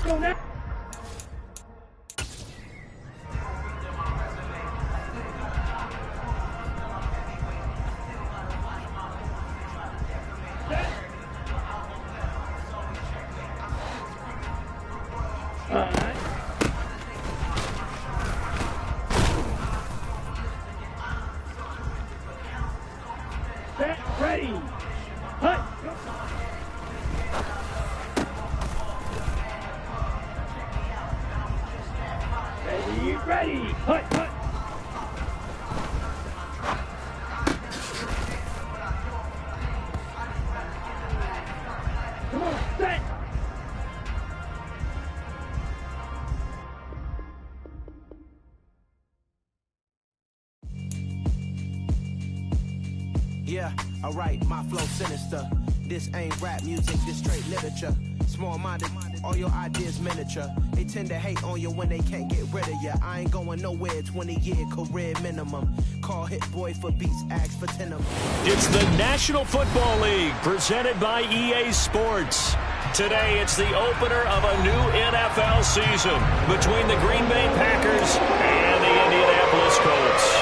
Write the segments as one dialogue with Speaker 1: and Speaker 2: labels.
Speaker 1: Go now. Set, ready. Hut. Ready. Hut, hut. Come on, set.
Speaker 2: Yeah, alright, my flow sinister. This ain't rap music, this straight literature. Small-minded, all your ideas miniature. They tend to hate on you when they can't get rid of you. I ain't going nowhere, 20-year career minimum. Call Hit Boy for beats, ask for 10 of them.
Speaker 3: It's the National Football League, presented by EA Sports. Today, it's the opener of a new NFL season between the Green Bay Packers and the Indianapolis Colts.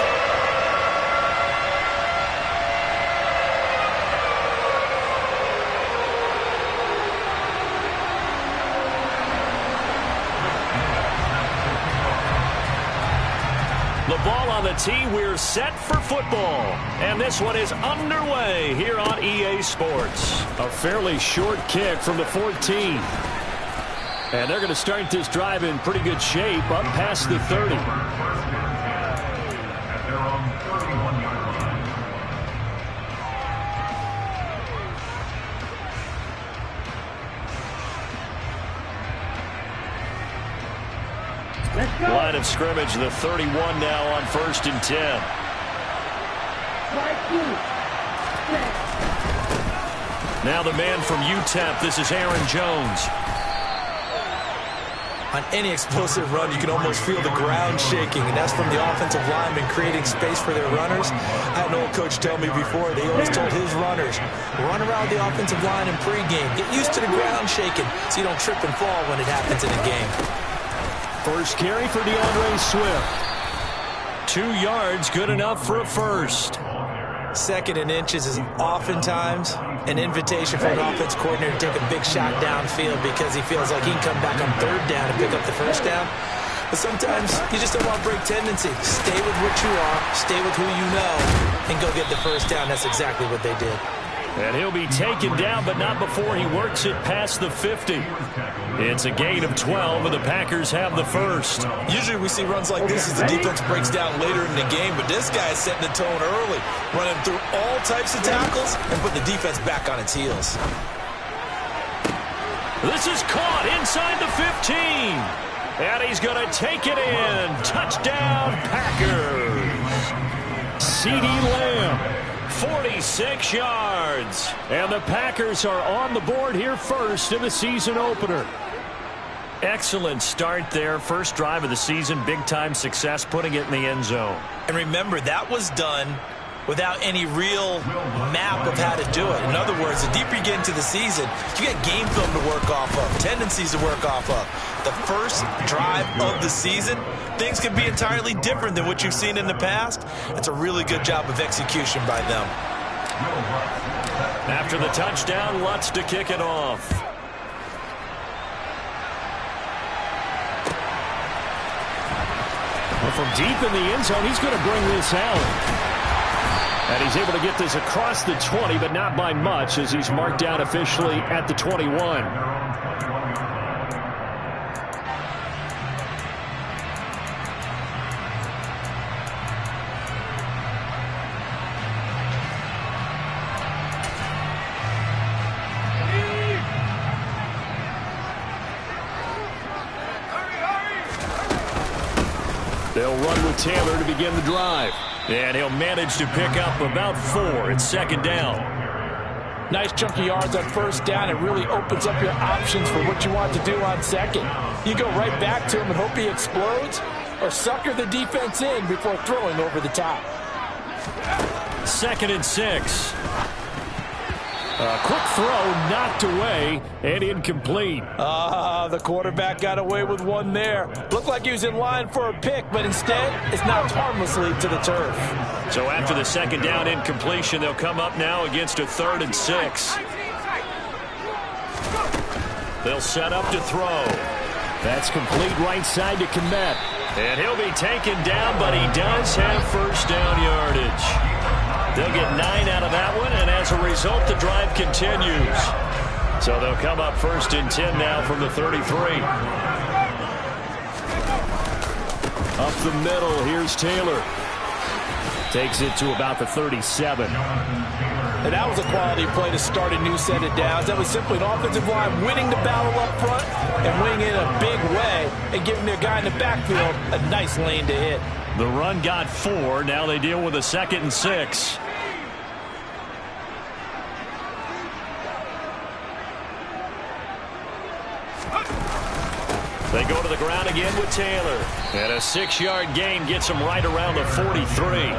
Speaker 3: The ball on the tee, we're set for football. And this one is underway here on EA Sports. A fairly short kick from the 14. And they're going to start this drive in pretty good shape up past the 30. Line of scrimmage, the 31 now on 1st and 10. Now the man from UTEP, this is Aaron Jones.
Speaker 4: On any explosive run, you can almost feel the ground shaking, and that's from the offensive linemen creating space for their runners. I had an old coach tell me before, they always told his runners, run around the offensive line in pregame. Get used to the ground shaking so you don't trip and fall when it happens in a game.
Speaker 3: First carry for DeAndre Swift. 2 yards, good enough for a first.
Speaker 4: Second and inches is oftentimes an invitation for an offense coordinator to take a big shot downfield because he feels like he can come back on 3rd down and pick up the first down. But sometimes you just don't want break tendency. Stay with what you are, stay with who you know, and go get the first down. That's exactly what they did.
Speaker 3: And he'll be taken down, but not before he works it past the 50. It's a gain of 12, and the Packers have the first.
Speaker 4: Usually we see runs like this as the defense breaks down later in the game, but this guy is setting the tone early, running through all types of tackles and put the defense back on its heels.
Speaker 3: This is caught inside the 15. And he's going to take it in. Touchdown, Packers. CeeDee Lamb. 46 yards. And the Packers are on the board here first in the season opener. Excellent start there. First drive of the season. Big-time success putting it in the end zone.
Speaker 4: And remember, that was done without any real map of how to do it. In other words, the deeper you get into the season, you get game film to work off of, tendencies to work off of. The first drive of the season, things can be entirely different than what you've seen in the past. It's a really good job of execution by them.
Speaker 3: After the touchdown, Lutz to kick it off. Well, from deep in the end zone, he's going to bring this out. And he's able to get this across the 20, but not by much as he's marked down officially at the 21. They'll run with Taylor to begin the drive. And he'll manage to pick up about 4. It's 2nd down.
Speaker 5: Nice chunky yards on 1st down. It really opens up your options for what you want to do on 2nd. You go right back to him and hope he explodes, or sucker the defense in before throwing over the top.
Speaker 3: 2nd and 6. A quick throw knocked away and incomplete.
Speaker 5: The quarterback got away with one there. Looked like he was in line for a pick, but instead it's knocked harmlessly to the turf.
Speaker 3: So after the second down incompletion, they'll come up now against a 3rd and 6. They'll set up to throw. That's complete right side to Kmet. And he'll be taken down, but he does have first down yardage. They'll get 9 out of that one, and as a result, the drive continues. So they'll come up 1st and 10 now from the 33. Up the middle, here's Taylor. Takes it to about the 37.
Speaker 5: And that was a quality play to start a new set of downs. That was simply an offensive line winning the battle up front and winning it in a big way and giving their guy in the backfield a nice lane to hit.
Speaker 3: The run got 4. Now they deal with a 2nd and 6. They go to the ground again with Taylor. And a 6-yard gain gets him right around the 43.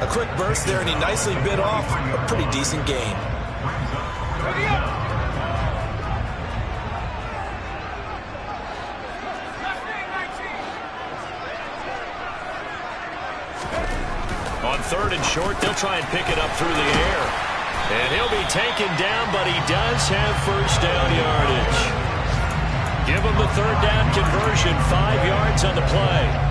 Speaker 4: A quick burst there, and he nicely bit off a pretty decent gain.
Speaker 3: On 3rd and short, they'll try and pick it up through the air. And he'll be taken down, but he does have first down yardage. Give him the 3rd down conversion, 5 yards on the play.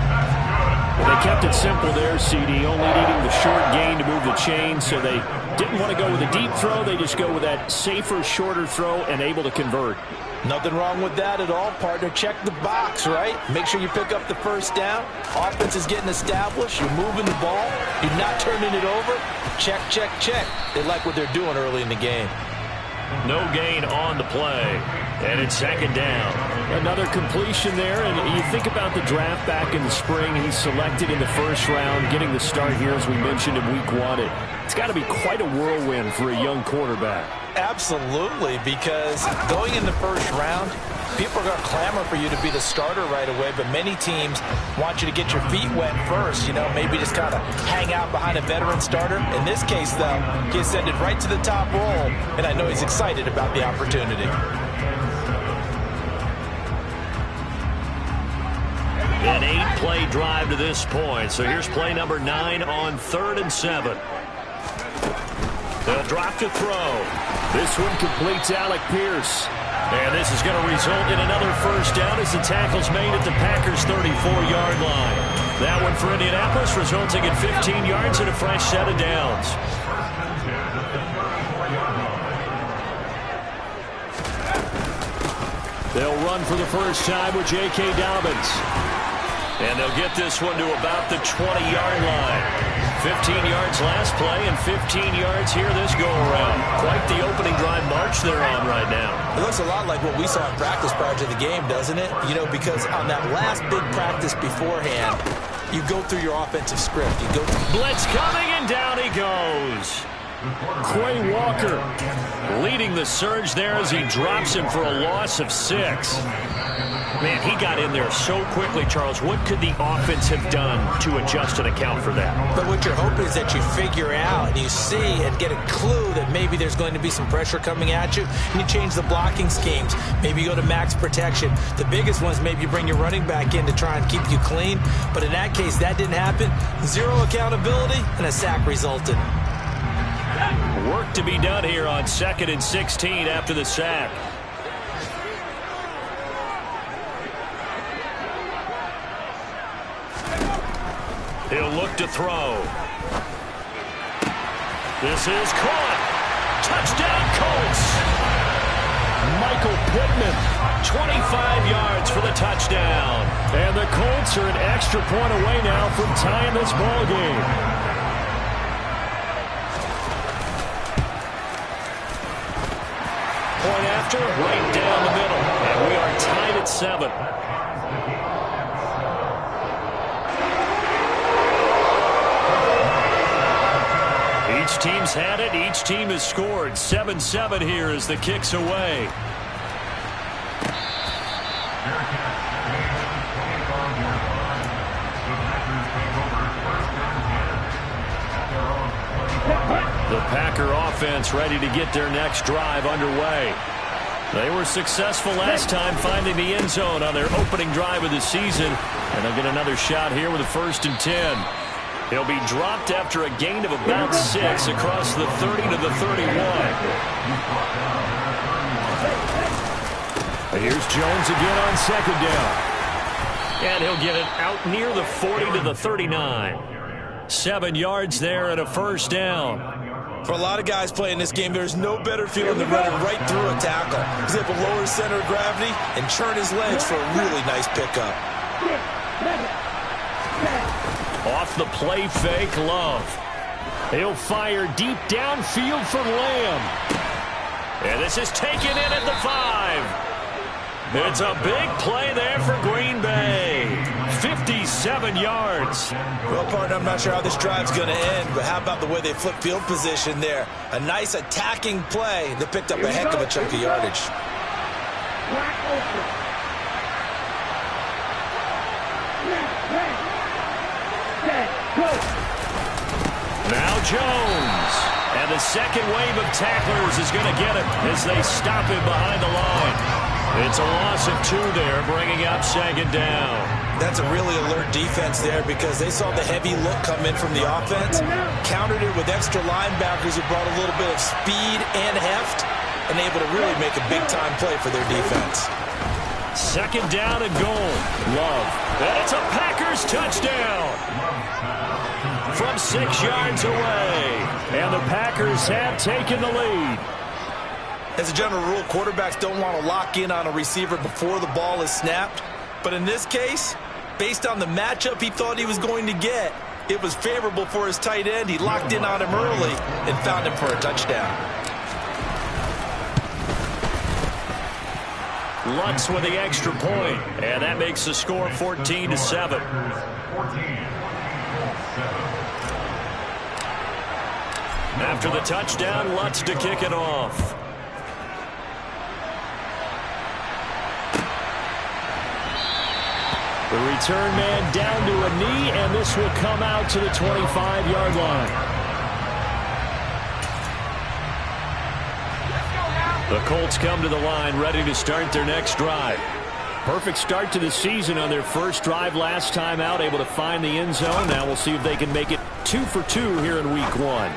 Speaker 3: They kept it simple there, CD, only needing the short gain to move the chain, so they didn't want to go with a deep throw. They just go with that safer, shorter throw and able to convert.
Speaker 5: Nothing wrong with that at all, partner. Check the box, right? Make sure you pick up the first down. Offense is getting established. You're moving the ball. You're not turning it over. Check, check, check. They like what they're doing early in the game.
Speaker 3: No gain on the play. And it's 2nd down. Another completion there, and you think about the draft back in the spring. He's selected in the 1st round, getting the start here, as we mentioned, in week 1. It's got to be quite a whirlwind for a young quarterback.
Speaker 5: Absolutely, because going in the 1st round, people are going to clamor for you to be the starter right away, but many teams want you to get your feet wet first, maybe just kind of hang out behind a veteran starter. In this case, though, he ascended right to the top role, and I know he's excited about the opportunity.
Speaker 3: An 8-play drive to this point. So here's play number 9 on 3rd and 7. They'll drop to throw. This one completes Alec Pierce. And this is going to result in another first down as the tackle's made at the Packers' 34-yard line. That one for Indianapolis, resulting in 15 yards and a fresh set of downs. They'll run for the first time with J.K. Dobbins. And they'll get this one to about the 20-yard line. 15 yards last play and 15 yards here this go-around. Quite the opening drive march they're on right now.
Speaker 4: It looks a lot like what we saw in practice prior to the game, doesn't it? Because on that last big practice beforehand, you go through your offensive script. You go through
Speaker 3: blitz coming, and down he goes. Quay Walker leading the surge there as he drops him for a loss of 6. Man, he got in there so quickly, Charles. What could the offense have done to adjust and account for that?
Speaker 4: But what you're hoping is that you figure out and you see and get a clue that maybe there's going to be some pressure coming at you, and you change the blocking schemes. Maybe you go to max protection. The biggest one is maybe you bring your running back in to try and keep you clean. But in that case, that didn't happen. 0 accountability, and a sack resulted.
Speaker 3: Work to be done here on 2nd and 16 after the sack. He'll look to throw. This is caught. Touchdown, Colts. Michael Pittman, 25 yards for the touchdown. And the Colts are an extra point away now from tying this ball game. Point after, right down the middle. And we are tied at 7. Each team's had it. Each team has scored. 7-7 here as the kick's away. The Packer offense ready to get their next drive underway. They were successful last time finding the end zone on their opening drive of the season. And they'll get another shot here with a 1st and 10. He'll be dropped after a gain of about 6 across the 30 to the 31. Here's Jones again on 2nd down. And he'll get it out near the 40 to the 39. 7 yards there and a 1st down.
Speaker 4: For a lot of guys playing this game, there's no better feeling than running right through a tackle. He's able to lower his center of gravity and churn his legs for a really nice pickup.
Speaker 3: Off the play fake, Love. He'll fire deep downfield for Lamb. And this is taken in at the 5. It's a big play there for Green Bay. 57 yards.
Speaker 4: Well, partner, I'm not sure how this drive's going to end, but how about the way they flip field position there? A nice attacking play that picked up a heck of a chunk of yardage.
Speaker 3: Now Jones. And the second wave of tacklers is going to get him as they stop him behind the line. It's a loss of 2 there, bringing up 2nd down.
Speaker 4: That's a really alert defense there because they saw the heavy look come in from the offense, countered it with extra linebackers who brought a little bit of speed and heft, and able to really make a big-time play for their defense.
Speaker 3: 2nd down and goal. Love. And it's a Packers touchdown from 6 yards away. And the Packers have taken the lead.
Speaker 4: As a general rule, quarterbacks don't want to lock in on a receiver before the ball is snapped. But in this case, based on the matchup he thought he was going to get, it was favorable for his tight end. He locked in on him early and found him for a touchdown.
Speaker 3: Lutz with the extra point, and that makes the score 14-7. After the touchdown, Lutz to kick it off. The return man down to a knee, and this will come out to the 25-yard line. The Colts come to the line ready to start their next drive. Perfect start to the season on their first drive last time out, able to find the end zone. Now we'll see if they can make it 2 for 2 here in week 1.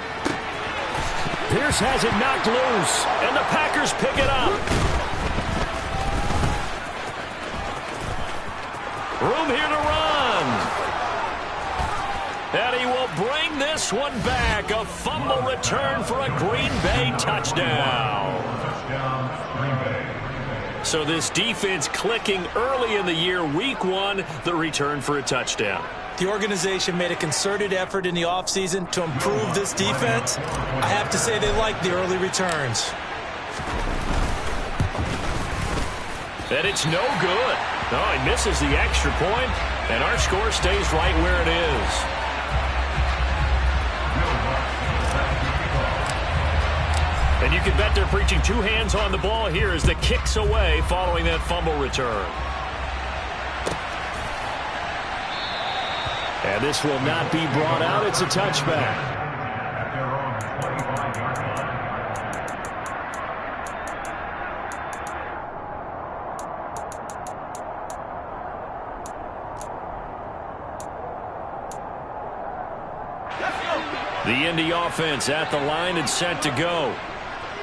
Speaker 3: Pierce has it knocked loose, and the Packers pick it up. Room here to run. And he will bring this one back. A fumble return for a Green Bay touchdown. So this defense clicking early in the year, week 1, the return for a touchdown.
Speaker 4: The organization made a concerted effort in the offseason to improve this defense. I have to say they like the early returns.
Speaker 3: And it's no good. No, he misses the extra point, and our score stays right where it is. And you can bet they're preaching 2 hands on the ball here as the kick's away following that fumble return. And this will not be brought out. It's a touchback. The Indy offense at the line and set to go.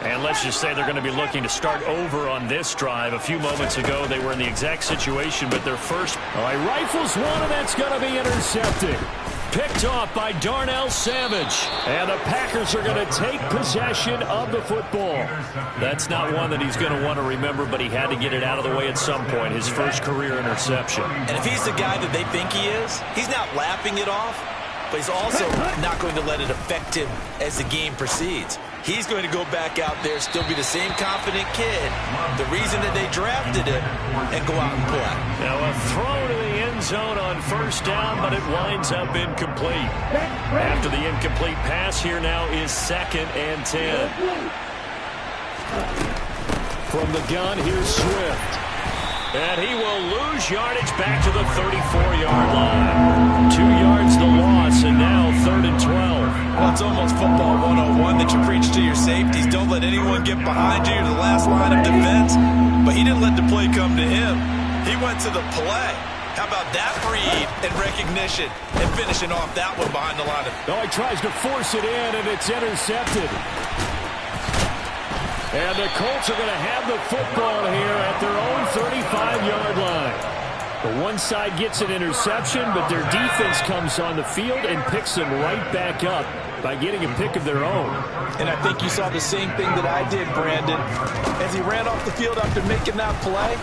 Speaker 3: And let's just say they're going to be looking to start over on this drive. A few moments ago, they were in the exact situation, but their first... All right, rifles one, and that's going to be intercepted. Picked off by Darnell Savage. And the Packers are going to take possession of the football. That's not one that he's going to want to remember, but he had to get it out of the way at some point. His first career interception.
Speaker 4: And if he's the guy that they think he is, he's not laughing it off, but he's also not going to let it affect him as the game proceeds. He's going to go back out there, still be the same confident kid, the reason that they drafted him, and go out and play.
Speaker 3: Now a throw to the end zone on first down, but it winds up incomplete. After the incomplete pass, here now is 2nd and 10. From the gun, here's Swift. And he will lose yardage back to the 34-yard line. 2 yards the loss, and now 3rd and 12.
Speaker 4: Well, it's almost football 101 that you preach to your safeties. Don't let anyone get behind you. You're the last line of defense. But he didn't let the play come to him. He went to the play. How about that read and recognition and finishing off that one behind the line?
Speaker 3: Oh, he tries to force it in, and it's intercepted. And the Colts are going to have the football here at their own 35-yard line. The one side gets an interception, but their defense comes on the field and picks them right back up by getting a pick of their own.
Speaker 5: And I think you saw the same thing that I did, Brandon. As he ran off the field after making that play,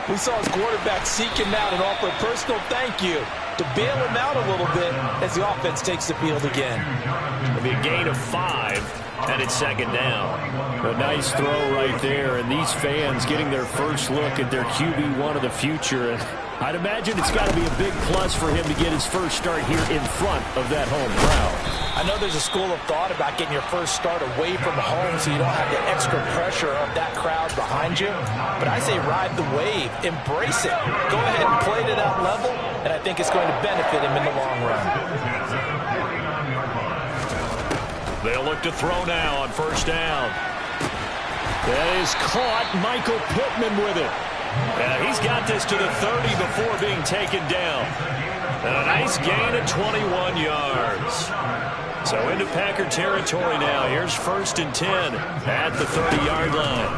Speaker 5: we saw his quarterback seek him out and offer a personal thank you to bail him out a little bit as the offense takes the field again.
Speaker 3: It'll be a gain of 5. And it's second down. A nice throw right there, and these fans getting their first look at their QB1 of the future. And I'd imagine it's got to be a big plus for him to get his first start here in front of that home crowd.
Speaker 5: I know there's a school of thought about getting your first start away from home so you don't have the extra pressure of that crowd behind you. But I say ride the wave, embrace it. Go ahead and play to that level, and I think it's going to benefit him in the long run.
Speaker 3: They'll look to throw now on first down. That is caught. Michael Pittman with it. He's got this to the 30 before being taken down. And a nice gain of 21 yards. So into Packer territory now. Here's 1st and 10 at the 30-yard line.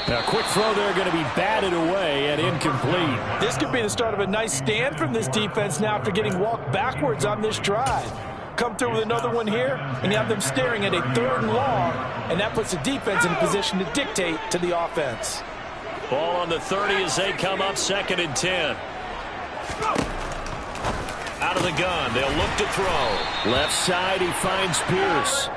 Speaker 3: Now, quick throw there going to be batted away and incomplete.
Speaker 5: This could be the start of a nice stand from this defense now after getting walked backwards on this drive. Come through with another one here, and you have them staring at a 3rd and long, and that puts the defense in a position to dictate to the offense.
Speaker 3: Ball on the 30 as they come up 2nd and 10. Out of the gun, they'll look to throw. Left side, he finds Pierce.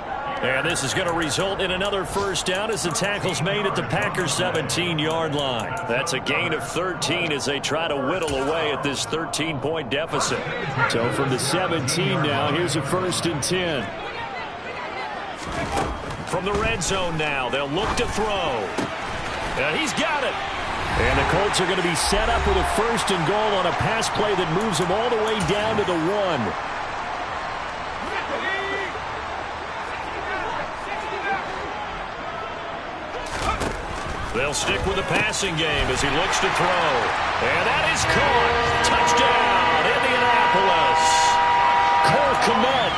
Speaker 3: And this is going to result in another first down as the tackle's made at the Packers 17-yard line. That's a gain of 13 as they try to whittle away at this 13-point deficit. So from the 17 now, here's a 1st and 10. From the red zone now, they'll look to throw. And he's got it. And the Colts are going to be set up with a 1st and goal on a pass play that moves them all the way down to the 1. They'll stick with the passing game as he looks to throw. And that is caught. Touchdown, Indianapolis. Cole Kmet,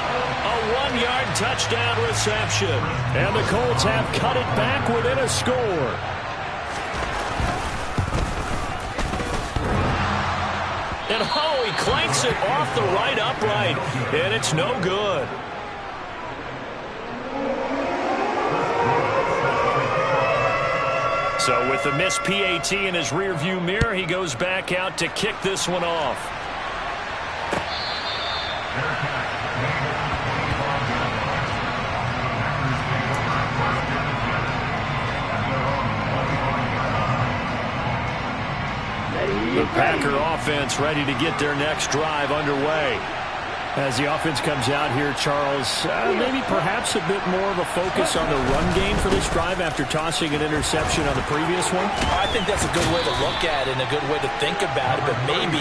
Speaker 3: a 1-yard touchdown reception. And the Colts have cut it back within a score. And he clanks it off the right upright. And it's no good. So with the missed PAT in his rearview mirror, he goes back out to kick this one off. The Packer offense ready to get their next drive underway. As the offense comes out here, Charles, maybe perhaps a bit more of a focus on the run game for this drive after tossing an interception on the previous one?
Speaker 5: I think that's a good way to look at it and a good way to think about it, but maybe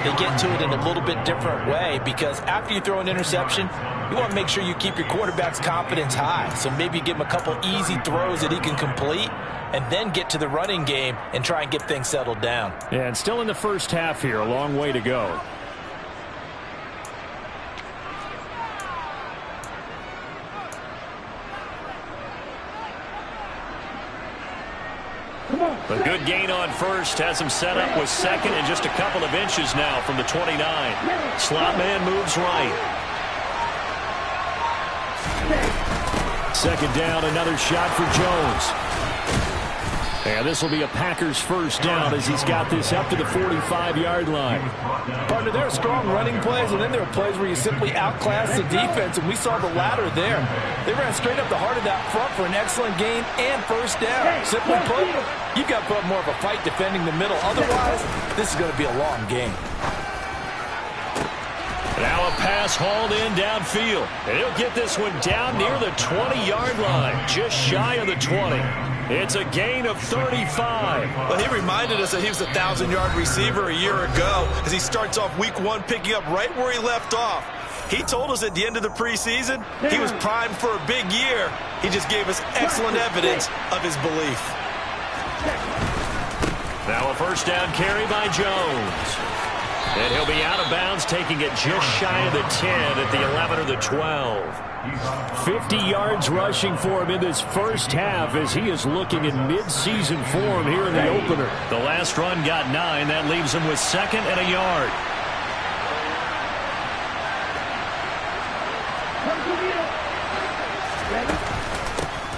Speaker 5: they get to it in a little bit different way because after you throw an interception, you want to make sure you keep your quarterback's confidence high. So maybe give him a couple easy throws that he can complete and then get to the running game and try and get things settled down.
Speaker 3: Yeah, and still in the first half here, a long way to go. A good gain on first has him set up with 2nd and just a couple of inches now from the 29. Slot man moves right. 2nd down, another shot for Jones. And this will be a Packers first down as he's got this up to the 45-yard line.
Speaker 5: Partner, there are strong running plays, and then there are plays where you simply outclass the defense, and we saw the latter there. They ran straight up the heart of that front for an excellent gain and first down. Simply put, you've got to put more of a fight defending the middle. Otherwise, this is going to be a long game.
Speaker 3: Now a pass hauled in downfield. And he'll get this one down near the 20-yard line, just shy of the 20. It's a gain of 35.
Speaker 4: Well, he reminded us that he was a 1,000-yard receiver a year ago as he starts off week 1 picking up right where he left off. He told us at the end of the preseason he was primed for a big year. He just gave us excellent evidence of his belief.
Speaker 3: Now a first down carry by Jones. And he'll be out of bounds, taking it just shy of the 10 at the 11 or the 12. 50 yards rushing for him in this first half as he is looking in mid-season form here in the opener. The last run got 9. That leaves him with 2nd and a yard.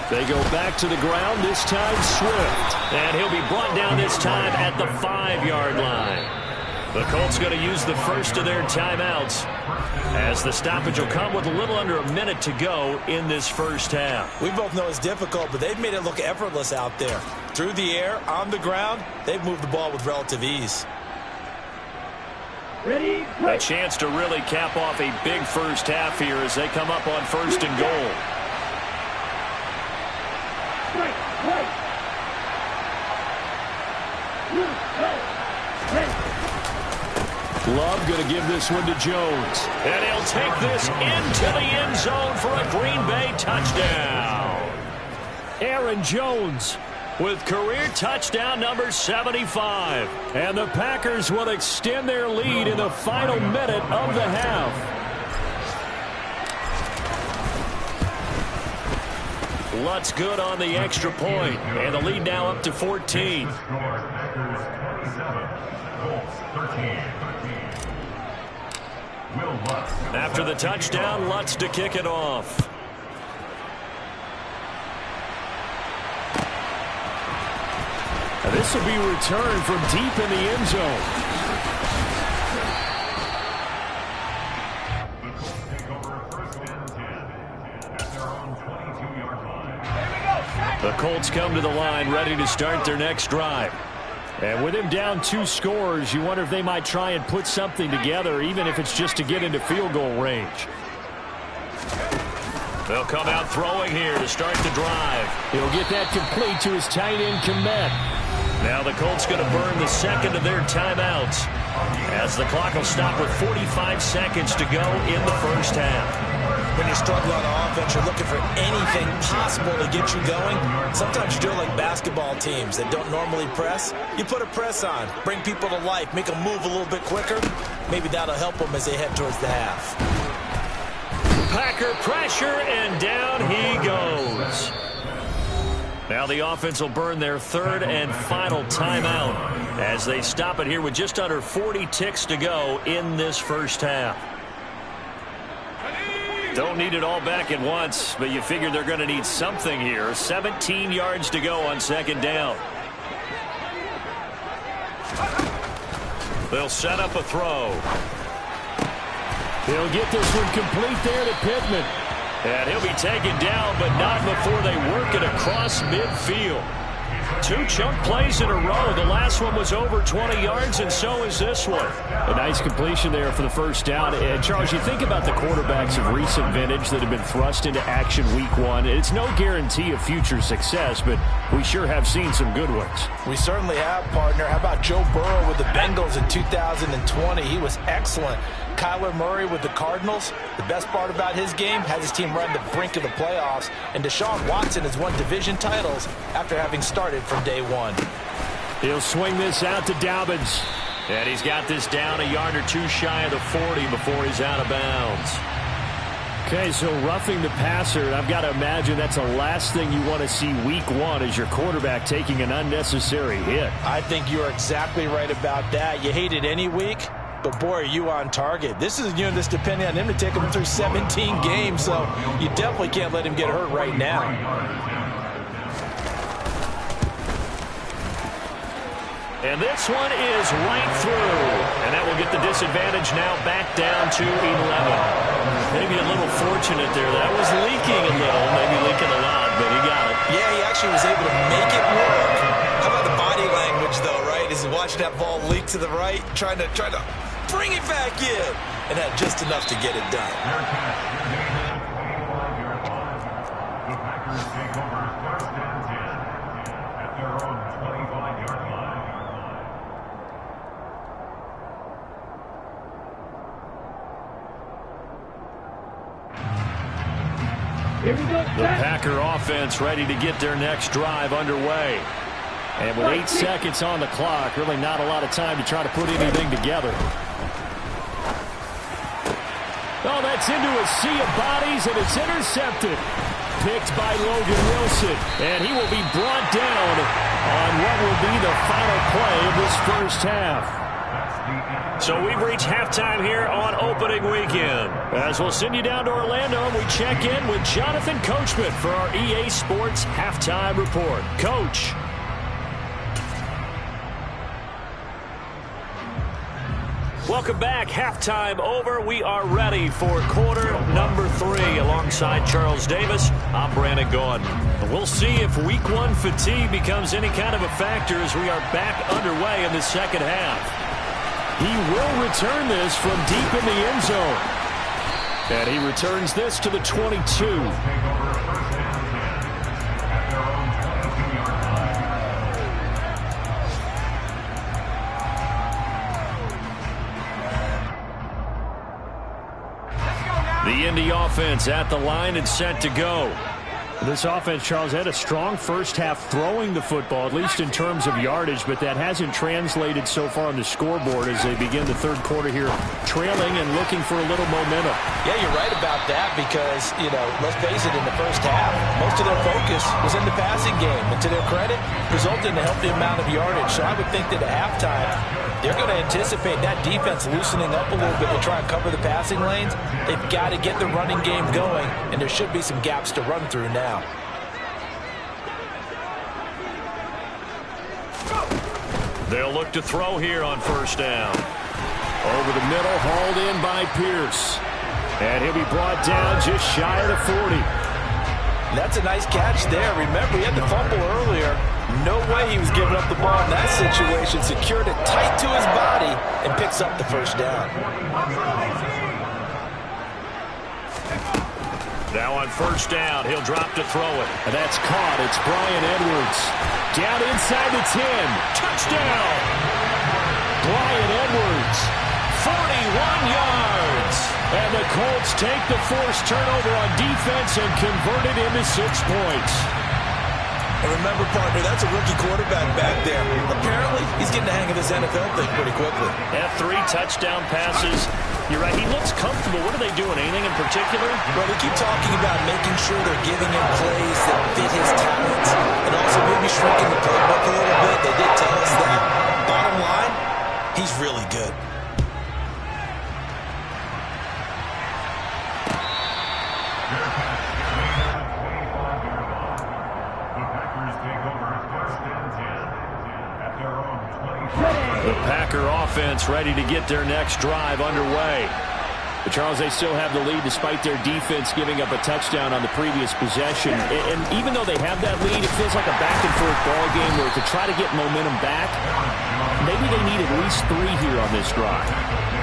Speaker 3: They go back to the ground, this time Swift. And he'll be brought down this time at the 5-yard line. The Colts going to use the first of their timeouts as the stoppage will come with a little under a minute to go in this first half.
Speaker 4: We both know it's difficult, but they've made it look effortless out there. Through the air, on the ground, they've moved the ball with relative ease.
Speaker 1: Ready,
Speaker 3: a chance to really cap off a big first half here as they come up on 1st and goal. Love going to give this one to Jones. And he'll take this into the end zone for a Green Bay touchdown. Aaron Jones with career touchdown number 75. And the Packers will extend their lead in the final minute of the half. Lutz good on the extra point. And the lead now up to 14. After the touchdown, Lutz to kick it off. This will be returned from deep in the end zone. The Colts come to the line ready to start their next drive. And with him down 2 scores, you wonder if they might try and put something together, even if it's just to get into field goal range. They'll come out throwing here to start the drive. He'll get that complete to his tight end, Komet. Now the Colts going to burn the second of their timeouts as the clock will stop with 45 seconds to go in the first half.
Speaker 4: When you struggle on offense, you're looking for anything possible to get you going. Sometimes you do it like basketball teams that don't normally press. You put a press on, bring people to life, make them move a little bit quicker. Maybe that'll help them as they head towards the half.
Speaker 3: Packer pressure, and down he goes. Now the offense will burn their 3rd and final timeout as they stop it here with just under 40 ticks to go in this first half. Don't need it all back at once, but you figure they're going to need something here. 17 yards to go on 2nd down. They'll set up a throw. He'll get this one complete there to Pittman. And he'll be taken down, but not before they work it across midfield. 2 chunk plays in a row. The last one was over 20 yards, and so is this one. A nice completion there for the first down. And, Charles, you think about the quarterbacks of recent vintage that have been thrust into action week 1. It's no guarantee of future success, but we sure have seen some good ones.
Speaker 5: We certainly have, partner. How about Joe Burrow with the Bengals in 2020? He was excellent. Kyler Murray with the Cardinals. The best part about his game has his team right on the brink of the playoffs. And Deshaun Watson has won division titles after having started from day 1.
Speaker 3: He'll swing this out to Dobbins. And he's got this down a yard or 2 shy of the 40 before he's out of bounds. Okay, so roughing the passer, I've got to imagine that's the last thing you want to see week 1 is your quarterback taking an unnecessary hit.
Speaker 5: I think you're exactly right about that. You hate it any week, but boy, are you on target. This is a unit that's depending on him to take him through 17 games, so you definitely can't let him get hurt right now.
Speaker 3: And this one is right through. And that will get the disadvantage now back down to 11. Maybe a little fortunate there. That was leaking a little, maybe leaking a lot, but he got it.
Speaker 4: Yeah, he actually was able to make it work. How about the body language, though, right? As he watched that ball leak to the right, trying to bring it back in, and had just enough to get it done.
Speaker 6: The Packers take over 1st and 10 at their own 25-yard line.
Speaker 1: Here we go.
Speaker 3: The Packer offense ready to get their next drive underway. And with 8 seconds on the clock, really not a lot of time to try to put anything together. Oh, that's into a sea of bodies, and it's intercepted. Picked by Logan Wilson, and he will be brought down on what will be the final play of this first half. So we've reached halftime here on opening weekend. As we'll send you down to Orlando, and we check in with Jonathan Coachman for our EA Sports Halftime Report. Coach. Welcome back. Halftime over. We are ready for quarter number 3. Alongside Charles Davis, I'm Brandon Gordon. We'll see if week 1 fatigue becomes any kind of a factor as we are back underway in the second half. He will return this from deep in the end zone. And he returns this to the 22. The Indy offense at the line and set to go. This offense, Charles, had a strong first half throwing the football, at least in terms of yardage, but that hasn't translated so far on the scoreboard as they begin the third quarter here, trailing and looking for a little momentum.
Speaker 4: Yeah, you're right about that because, let's face it, in the first half, most of their focus was in the passing game. And to their credit, resulted in a healthy amount of yardage. So I would think that at halftime, they're going to anticipate that defense loosening up a little bit to try and cover the passing lanes. They've got to get the running game going, and there should be some gaps to run through now.
Speaker 3: They'll look to throw here on first down. Over the middle, hauled in by Pierce. And he'll be brought down just shy of the 40.
Speaker 4: That's a nice catch there. Remember, he had the fumble earlier. No way he was giving up the ball in that situation. Secured it tight to his body and picks up the first down.
Speaker 3: Now on first down, he'll drop to throw it. And that's caught. It's Bryan Edwards. Down inside the 10. Touchdown! Bryan Edwards, 41 yards. And the Colts take the forced turnover on defense and convert it into 6 points.
Speaker 4: And remember, partner, that's a rookie quarterback back there. Apparently, he's getting the hang of this NFL thing pretty quickly.
Speaker 3: Yeah, 3 touchdown passes. You're right, he looks comfortable. What are they doing? Anything in particular?
Speaker 4: Well, they keep talking about making sure they're giving him plays that fit his talents. And also maybe shrinking the playbook a little bit. They did tell us that. Bottom line, he's really good.
Speaker 3: The Packer offense ready to get their next drive underway. But Charles, they still have the lead despite their defense giving up a touchdown on the previous possession. And even though they have that lead, it feels like a back-and-forth ball game where to try to get momentum back, maybe they need at least 3 here on this drive.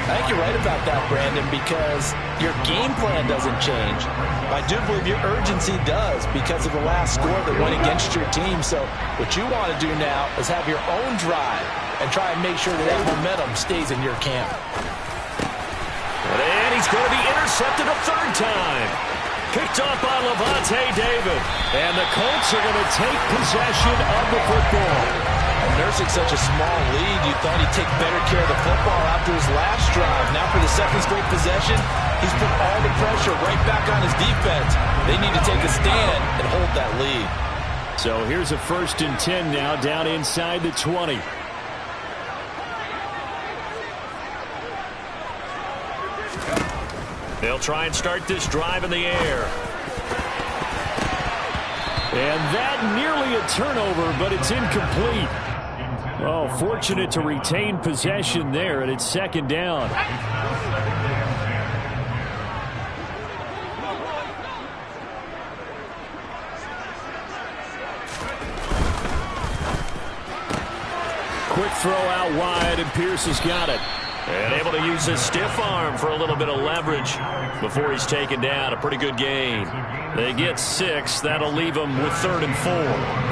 Speaker 4: I think you're right about that, Brandon, because your game plan doesn't change. I do believe your urgency does because of the last score that went against your team. So what you want to do now is have your own drive and try and make sure that that momentum stays in your camp.
Speaker 3: And he's going to be intercepted a 3rd time. Picked off by Levante David. And the Colts are going to take possession of the football.
Speaker 4: Nursing such a small lead, you thought he'd take better care of the football after his last drive. Now for the 2nd straight possession, he's put all the pressure right back on his defense. They need to take a stand and hold that lead.
Speaker 3: So here's a 1st and 10 now down inside the 20. They'll try and start this drive in the air. And that nearly a turnover, but it's incomplete. Oh, fortunate to retain possession there, and it's 2nd down. Quick throw out wide, and Pierce has got it. And able to use his stiff arm for a little bit of leverage before he's taken down. A pretty good gain. They get 6. That'll leave them with 3rd and 4.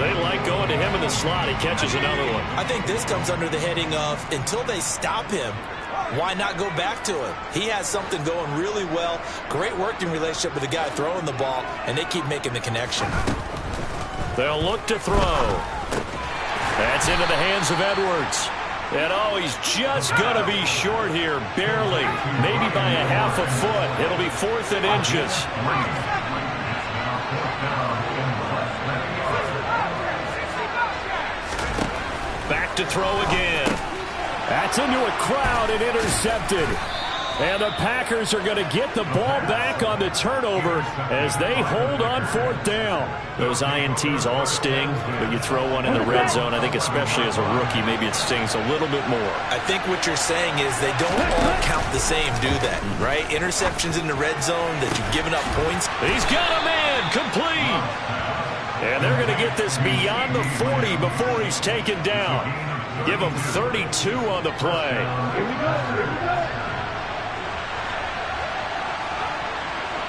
Speaker 3: They like going to him in the slot. He catches another one.
Speaker 4: I think this comes under the heading of until they stop him, why not go back to him? He has something going really well. Great working relationship with the guy throwing the ball, and they keep making the connection.
Speaker 3: They'll look to throw. That's into the hands of Edwards. And oh, he's just going to be short here, barely. Maybe by a half a foot. It'll be 4th and inches. Back to throw again. That's into a crowd and intercepted. And the Packers are going to get the ball back on the turnover as they hold on 4th down. Those INTs all sting, but you throw one in the red zone, I think especially as a rookie, maybe it stings a little bit more.
Speaker 4: I think what you're saying is they don't all count the same, do that, right? Interceptions in the red zone, that you've given up points.
Speaker 3: He's got a man, complete. And they're going to get this beyond the 40 before he's taken down. Give him 32 on the play.
Speaker 1: Here we go. Here we go.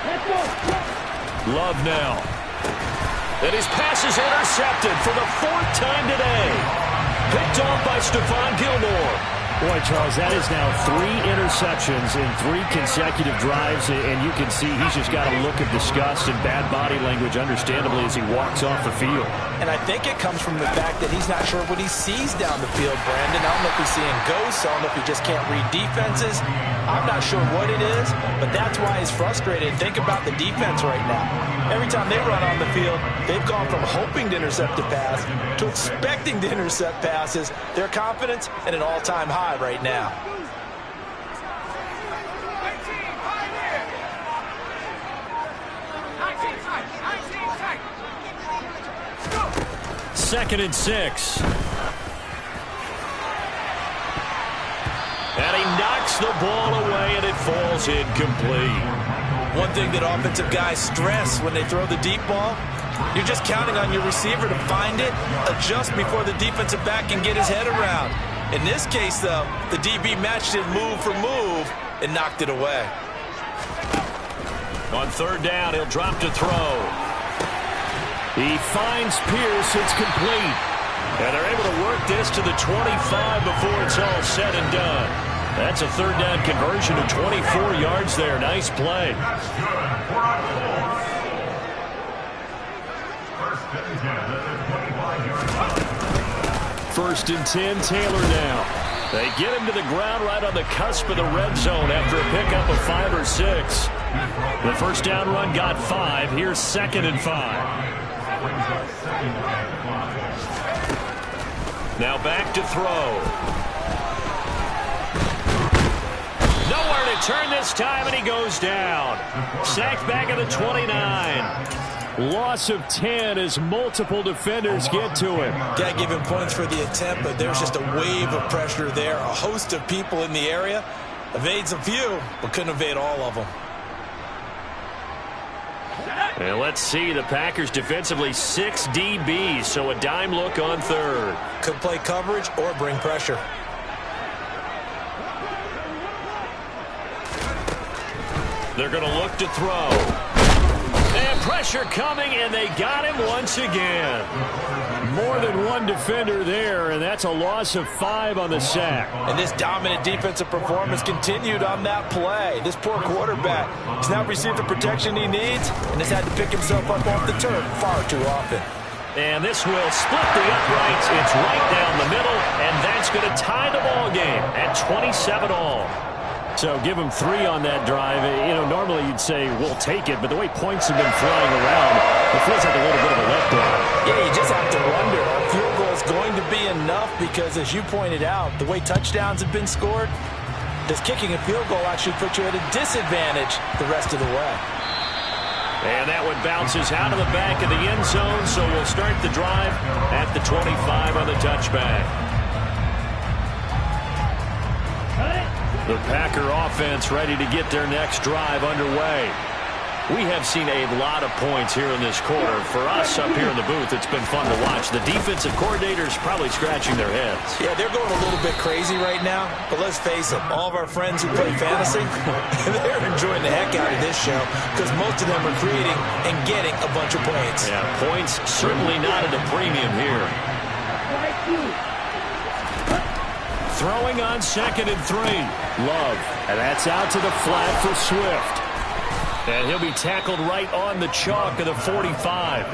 Speaker 1: Let's go.
Speaker 3: Love now. And his pass is intercepted for the 4th time today. Picked off by Stephon Gilmore.
Speaker 7: Boy, Charles, that is now 3 interceptions in 3 consecutive drives, and you can see he's just got a look of disgust and bad body language, understandably, as he walks off the field.
Speaker 4: And I think it comes from the fact that he's not sure what he sees down the field, Brandon. I don't know if he's seeing ghosts. I don't know if he just can't read defenses. I'm not sure what it is, but that's why he's frustrated. Think about the defense right now. Every time they run on the field, they've gone from hoping to intercept a pass to expecting to intercept passes. Their confidence at an all-time high right now.
Speaker 3: Second and 6. And he knocks the ball away, and it falls incomplete.
Speaker 4: One thing that offensive guys stress when they throw the deep ball, you're just counting on your receiver to find it, adjust before the defensive back can get his head around. In this case, though, the DB matched it move for move and knocked it away.
Speaker 3: On 3rd down, he'll drop to throw. He finds Pierce. It's complete. And they're able to work this to the 25 before it's all said and done. That's a 3rd down conversion of 24 yards there. Nice play.
Speaker 6: That's good for a goal. 1st and 10 at the 25-yard line.
Speaker 3: 1st and 10, Taylor now. They get him to the ground right on the cusp of the red zone after a pickup of 5 or 6. The 1st down run got 5. Here's 2nd and 5. Now back to throw. Nowhere to turn this time, and he goes down. Sacked back at the 29. Loss of 10 as multiple defenders get to him.
Speaker 4: Got to give him points for the attempt, but there's just a wave of pressure there. A host of people in the area. Evades a few, but couldn't evade all of them.
Speaker 3: And let's see, the Packers defensively 6 DBs, so a dime look on 3rd.
Speaker 4: Could play coverage or bring pressure.
Speaker 3: They're going to look to throw. And pressure coming, and they got him once again. More than one defender there, and that's a loss of 5 on the sack.
Speaker 4: And this dominant defensive performance continued on that play. This poor quarterback has not received the protection he needs and has had to pick himself up off the turf far too often.
Speaker 3: And this will split the uprights. It's right down the middle, and that's going to tie the ball game at 27 all.
Speaker 7: So give him 3 on that drive. You know, normally you'd say, we'll take it, but the way points have been flying around, it feels like a little bit of a letdown.
Speaker 4: Yeah, you just have to wonder, a field goal is going to be enough because, as you pointed out, the way touchdowns have been scored, does kicking a field goal actually put you at a disadvantage the rest of the way?
Speaker 3: And that one bounces out of the back of the end zone, so we'll start the drive at the 25 on the touchback. The Packer offense ready to get their next drive underway. We have seen a lot of points here in this quarter. For us up here in the booth, it's been fun to watch. The defensive coordinators probably scratching their heads.
Speaker 4: Yeah, they're going a little bit crazy right now, but let's face it, all of our friends who play fantasy, they're enjoying the heck out of this show because most of them are creating and getting a bunch of points.
Speaker 3: Yeah, points certainly not at a premium here. Throwing on 2nd and 3.
Speaker 7: Love. And that's out to the flat for Swift.
Speaker 3: And he'll be tackled right on the chalk of the 45.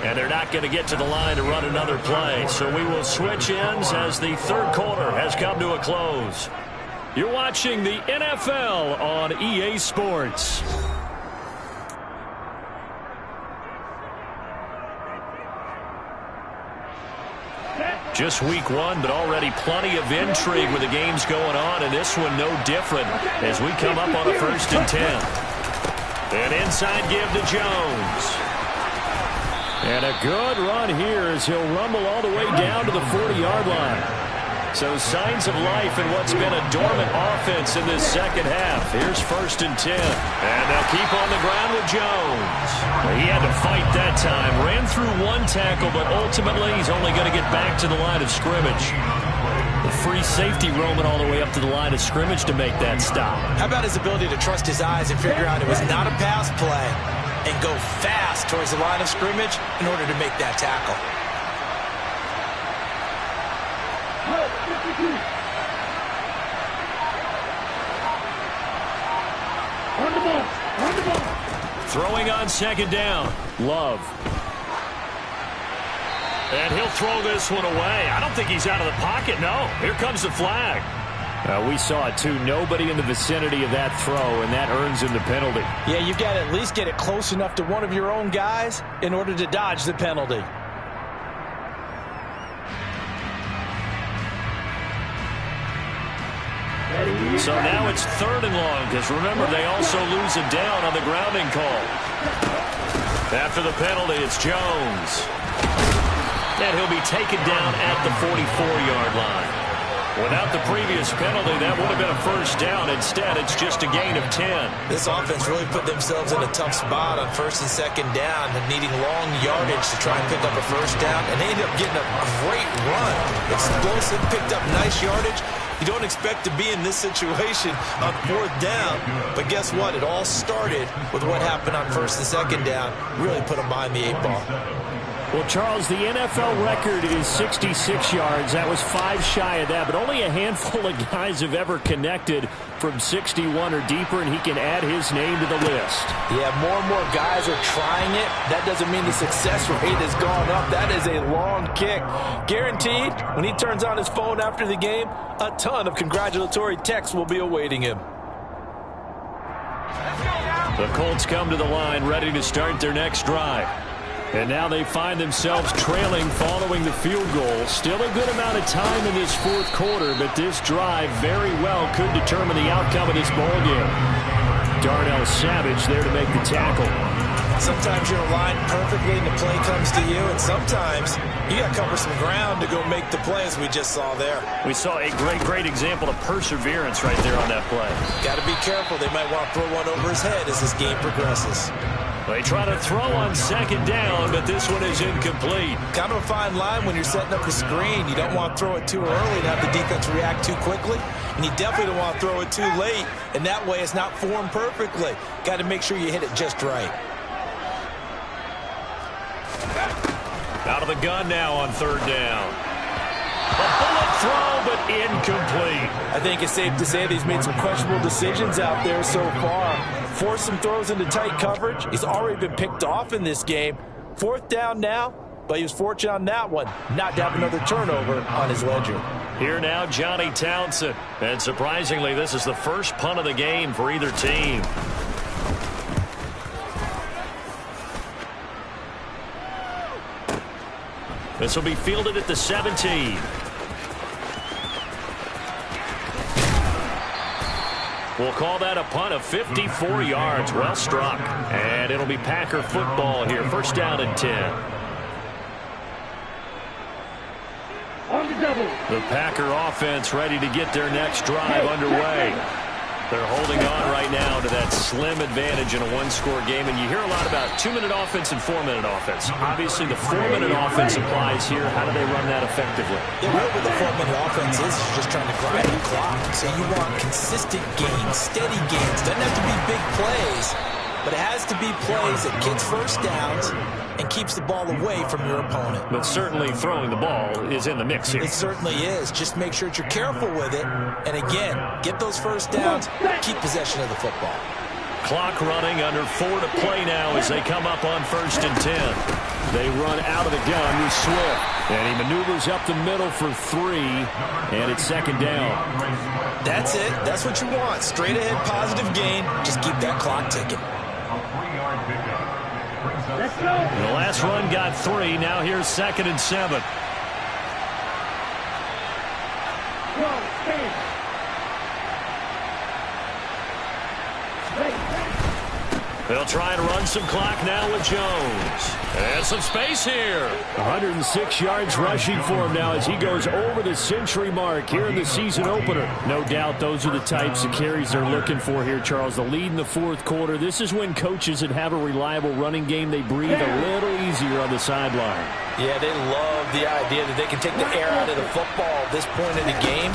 Speaker 3: And they're not going to get to the line to run another play. So we will switch ends as the third quarter has come to a close. You're watching the NFL on EA Sports. Just week 1, but already plenty of intrigue with the games going on, and this one no different as we come up on a 1st and 10. An inside give to Jones. And a good run here as he'll rumble all the way down to the 40-yard line. So signs of life in what's been a dormant offense in this second half. Here's 1st and 10. And they'll keep on the ground with Jones. He had to fight that time. Ran through 1 tackle, but ultimately he's only going to get back to the line of scrimmage. The free safety roaming all the way up to the line of scrimmage to make that stop.
Speaker 4: How about his ability to trust his eyes and figure out it was not a pass play and go fast towards the line of scrimmage in order to make that tackle.
Speaker 3: Throwing on 2nd down.
Speaker 7: Love.
Speaker 3: And he'll throw this one away. I don't think he's out of the pocket, no. Here comes the flag.
Speaker 7: We saw it, too. Nobody in the vicinity of that throw, and that earns him the penalty.
Speaker 5: Yeah, you've got to at least get it close enough to one of your own guys in order to dodge the penalty.
Speaker 3: So now it's 3rd and long, because remember, they also lose a down on the grounding call. After the penalty, it's Jones. And he'll be taken down at the 44-yard line. Without the previous penalty, that would have been a 1st down. Instead, it's just a gain of 10.
Speaker 4: This offense really put themselves in a tough spot on 1st and 2nd down, needing long yardage to try and pick up a 1st down, and they ended up getting a great run. Explosive, picked up nice yardage. You don't expect to be in this situation on 4th down, but guess what? It all started with what happened on 1st and 2nd down. Really put them behind the 8 ball.
Speaker 7: Well, Charles, the NFL record is 66 yards. That was 5 shy of that, but only a handful of guys have ever connected from 61 or deeper, and he can add his name to the list.
Speaker 5: Yeah, more and more guys are trying it. That doesn't mean the success rate has gone up. That is a long kick. Guaranteed, when he turns on his phone after the game, a ton of congratulatory texts will be awaiting him.
Speaker 3: The Colts come to the line, ready to start their next drive. And now they find themselves trailing following the field goal. Still a good amount of time in this 4th quarter, but this drive very well could determine the outcome of this ballgame. Darnell Savage there to make the tackle.
Speaker 4: Sometimes you're aligned perfectly and the play comes to you, and sometimes you got to cover some ground to go make the play, as we just saw there.
Speaker 3: We saw a great example of perseverance right there on that play.
Speaker 4: Got to be careful. They might want to throw one over his head as this game progresses.
Speaker 3: They try to throw on 2nd down, but this one is incomplete.
Speaker 4: Kind of a fine line when you're setting up a screen. You don't want to throw it too early and have the defense react too quickly. And you definitely don't want to throw it too late, and that way it's not formed perfectly. Got to make sure you hit it just right.
Speaker 3: Out of the gun now on 3rd down. A bullet throw, but incomplete.
Speaker 5: I think it's safe to say that he's made some questionable decisions out there so far. Forced some throws into tight coverage. He's already been picked off in this game. 4th down now, but he was fortunate on that one not to have another turnover on his ledger.
Speaker 3: Here now, Johnny Townsend. And surprisingly, this is the first punt of the game for either team. This will be fielded at the 17. We'll call that a punt of 54 yards. Well struck. And it'll be Packer football here. 1st down and 10.
Speaker 1: On the double.
Speaker 3: The Packer offense ready to get their next drive underway. They're holding on right now to that slim advantage in a 1-score game. And you hear a lot about 2-minute offense and 4-minute offense. Obviously, the 4-minute offense applies here. How do they run that effectively?
Speaker 4: Yeah, really what the 4-minute offense is just trying to grind the clock. So you want consistent gains, steady gains. Doesn't have to be big plays, but it has to be plays that gets first downs and keeps the ball away from your opponent.
Speaker 3: But certainly throwing the ball is in the mix here.
Speaker 4: It certainly is. Just make sure that you're careful with it. And again, get those first downs, keep possession of the football.
Speaker 3: Clock running, under 4 to play now as they come up on 1st and 10.
Speaker 7: They run out of the gun with Swift. And he maneuvers up the middle for 3. And it's 2nd down.
Speaker 4: That's it. That's what you want. Straight ahead, positive gain. Just keep that clock ticking.
Speaker 1: Let's go.
Speaker 3: The last run got 3. Now here's 2nd and 7. They'll try and run some clock now with Jones. And some space here.
Speaker 7: 106 yards rushing for him now as he goes over the century mark here in the season opener. No doubt those are the types of carries they're looking for here, Charles. The lead in the 4th quarter. This is when coaches that have a reliable running game, they breathe a little easier on the sideline.
Speaker 4: Yeah, they love the idea that they can take the air out of the football at this point in the game.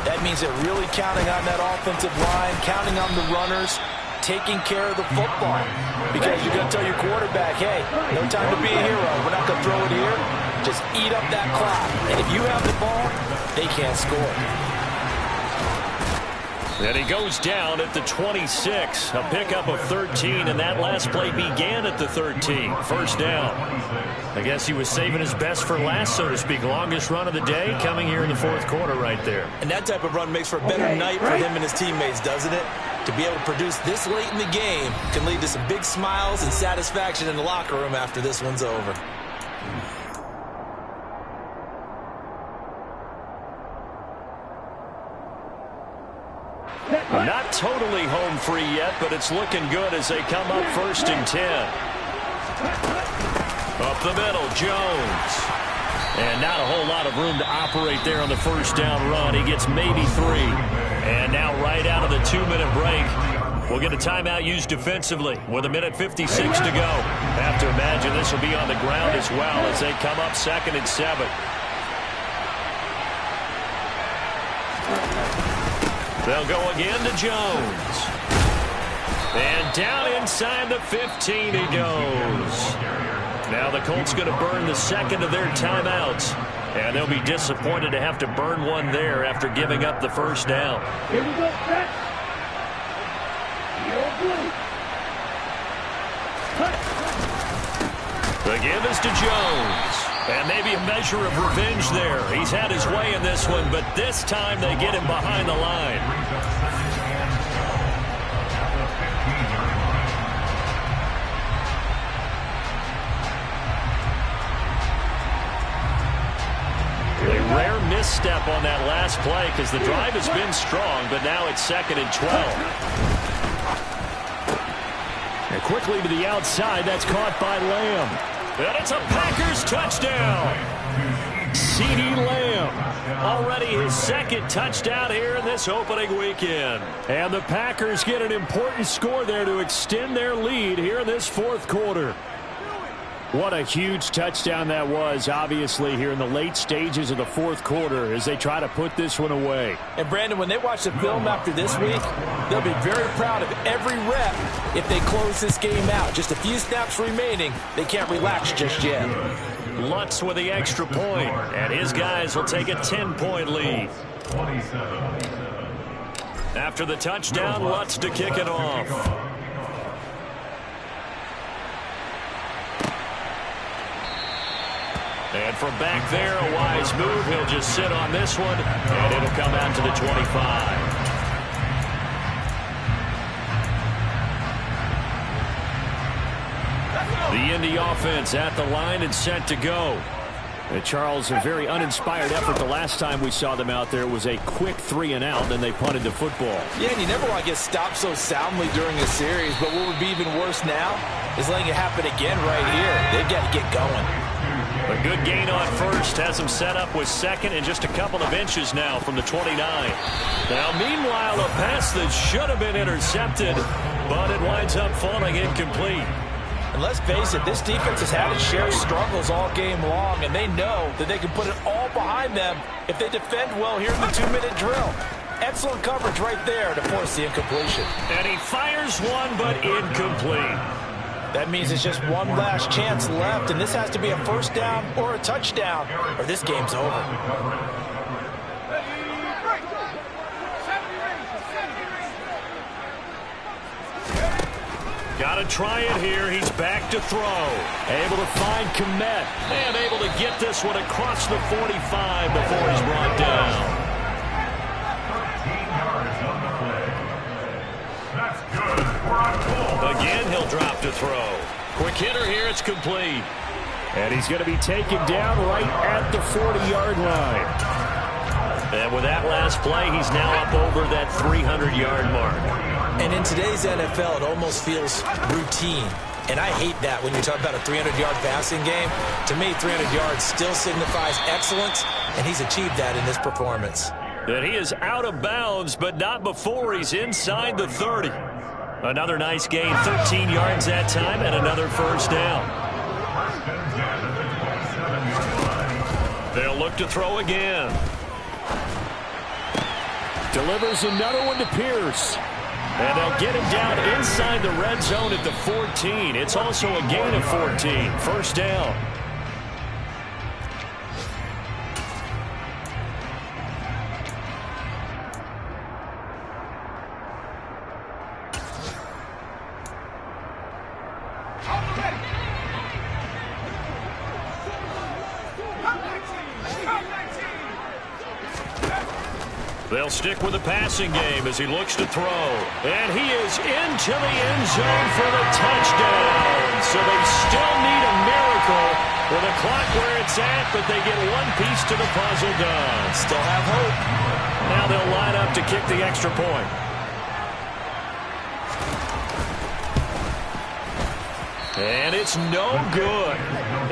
Speaker 4: That means they're really counting on that offensive line, counting on the runners, taking care of the football, because you're going to tell your quarterback, hey, no time to be a hero. We're not going to throw it here. Just eat up that clock. And if you have the ball, they can't score.
Speaker 3: And he goes down at the 26. A pickup of 13, and that last play began at the 13. 1st down. I guess he was saving his best for last, so to speak. Longest run of the day coming here in the 4th quarter right there.
Speaker 4: And that type of run makes for a better night for him and his teammates, doesn't it? To be able to produce this late in the game can lead to some big smiles and satisfaction in the locker room after this one's over.
Speaker 3: Not totally home free yet, but it's looking good as they come up 1st and 10. Up the middle, Jones. And not a whole lot of room to operate there on the 1st down run. He gets maybe 3. And now right out of the 2-minute break, we'll get a timeout used defensively with 1:56 to go. Have to imagine this will be on the ground as well as they come up 2nd and 7. They'll go again to Jones. And down inside the 15 he goes. Now the Colts going to burn the 2nd of their timeouts. And they'll be disappointed to have to burn one there after giving up the 1st down.
Speaker 1: Here we go, set.
Speaker 3: The give is to Jones. And maybe a measure of revenge there. He's had his way in this one, but this time they get him behind the line. A rare misstep on that last play because the drive has been strong, but now it's 2nd and 12.
Speaker 7: And quickly to the outside, that's caught by Lamb.
Speaker 3: And it's a Packers touchdown.
Speaker 7: CeeDee Lamb.
Speaker 3: Already his 2nd touchdown here in this opening weekend.
Speaker 7: And the Packers get an important score there to extend their lead here in this 4th quarter. What a huge touchdown that was, obviously, here in the late stages of the 4th quarter as they try to put this one away.
Speaker 4: And, Brandon, when they watch the film after this week, they'll be very proud of every rep if they close this game out. Just a few snaps remaining. They can't relax just yet.
Speaker 3: Lutz with the extra point, and his guys will take a 10-point lead.
Speaker 6: 27.
Speaker 3: After the touchdown, Lutz to kick it off. And from back there, a wise move. He'll just sit on this one, and it'll come out to the 25. The Indy offense at the line and set to go.
Speaker 7: And Charles, a very uninspired effort the last time we saw them out there. It was a quick 3-and-out, then they punted the football.
Speaker 4: Yeah, and you never want to get stopped so soundly during a series, but what would be even worse now is letting it happen again right here. They've got to get going.
Speaker 3: A good gain on 1st has him set up with 2nd and just a couple of inches now from the 29. Now, meanwhile, a pass that should have been intercepted, but it winds up falling incomplete.
Speaker 4: And let's face it, this defense has had its share of struggles all game long, and they know that they can put it all behind them if they defend well here in the 2-minute drill.
Speaker 5: Excellent coverage right there to force the incompletion.
Speaker 3: And he fires one, but incomplete.
Speaker 5: That means it's just one last chance left, and this has to be a first down or a touchdown, or this game's over.
Speaker 3: Got to try it here. He's back to throw.
Speaker 7: Able to find Komet.
Speaker 3: And able to get this one across the 45 before he's brought down.
Speaker 6: 13 yards on the play. That's good. We're on full.
Speaker 3: Again, he'll drop to throw. Quick hitter here. It's complete.
Speaker 7: And he's going to be taken down right at the 40-yard line.
Speaker 3: And with that last play, he's now up over that 300-yard mark.
Speaker 4: And in today's NFL, it almost feels routine. And I hate that when you talk about a 300-yard passing game. To me, 300 yards still signifies excellence, and he's achieved that in this performance.
Speaker 3: And he is out of bounds, but not before he's inside the 30. Another nice gain, 13 yards that time, and another first down. They'll look to throw again.
Speaker 7: Delivers another one to Pierce. And they'll get him down inside the red zone at the 14. It's also a gain of 14. First down.
Speaker 3: They'll stick with the passing game as he looks to throw. And he is into the end zone for the touchdown. So they still need a miracle with the clock where it's at, but they get one piece to the puzzle done.
Speaker 4: Still have hope.
Speaker 3: Now they'll line up to kick the extra point. And it's no good.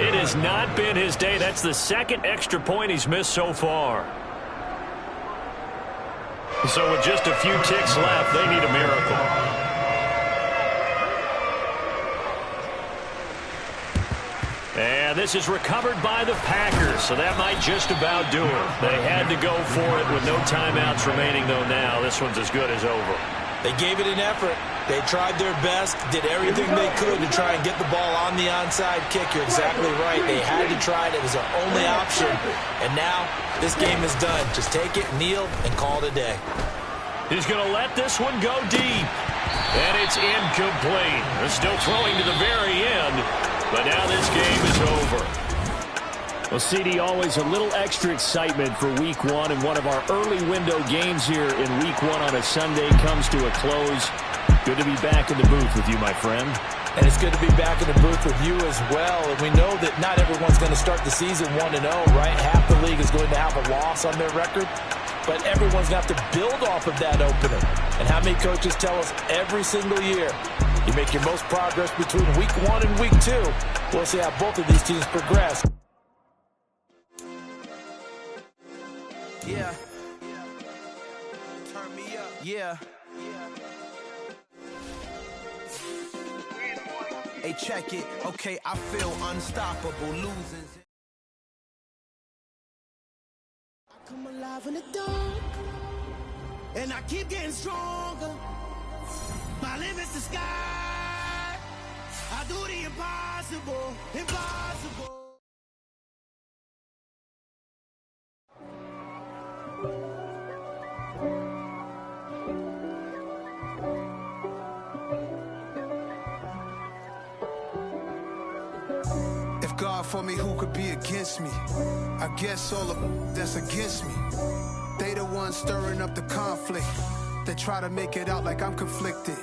Speaker 3: It has not been his day. That's the second extra point he's missed so far. So with just a few ticks left, they need a miracle. And this is recovered by the Packers, so that might just about do it. They had to go for it with no timeouts remaining, though now this one's as good as over.
Speaker 4: They gave it an effort. They tried their best, did everything they could to try and get the ball on the onside kick. You're exactly right. They had to try it. It was their only option. And now this game is done. Just take it, kneel, and call it a day.
Speaker 3: He's going to let this one go deep. And it's incomplete. They're still throwing to the very end. But now this game is over.
Speaker 7: Well, CD, always a little extra excitement for Week 1. And one of our early window games here in Week 1 on a Sunday comes to a close. Good to be back in the booth with you, my friend.
Speaker 5: And it's good to be back in the booth with you as well. And we know that not everyone's going to start the season 1-0, right? Half the league is going to have a loss on their record. But everyone's going to have to build off of that opener. And how many coaches tell us every single year, you make your most progress between Week 1 and Week 2. We'll see how both of these teams progress.
Speaker 2: Yeah. Turn me up. Yeah. Hey, check it. Okay, I feel unstoppable. Losing. I come alive in the dark, and I keep getting stronger. My limit's the sky. I do the impossible, impossible. If God for me, who could be against me? I guess all of that's against me. They the ones stirring up the conflict. They try to make it out like I'm conflicted.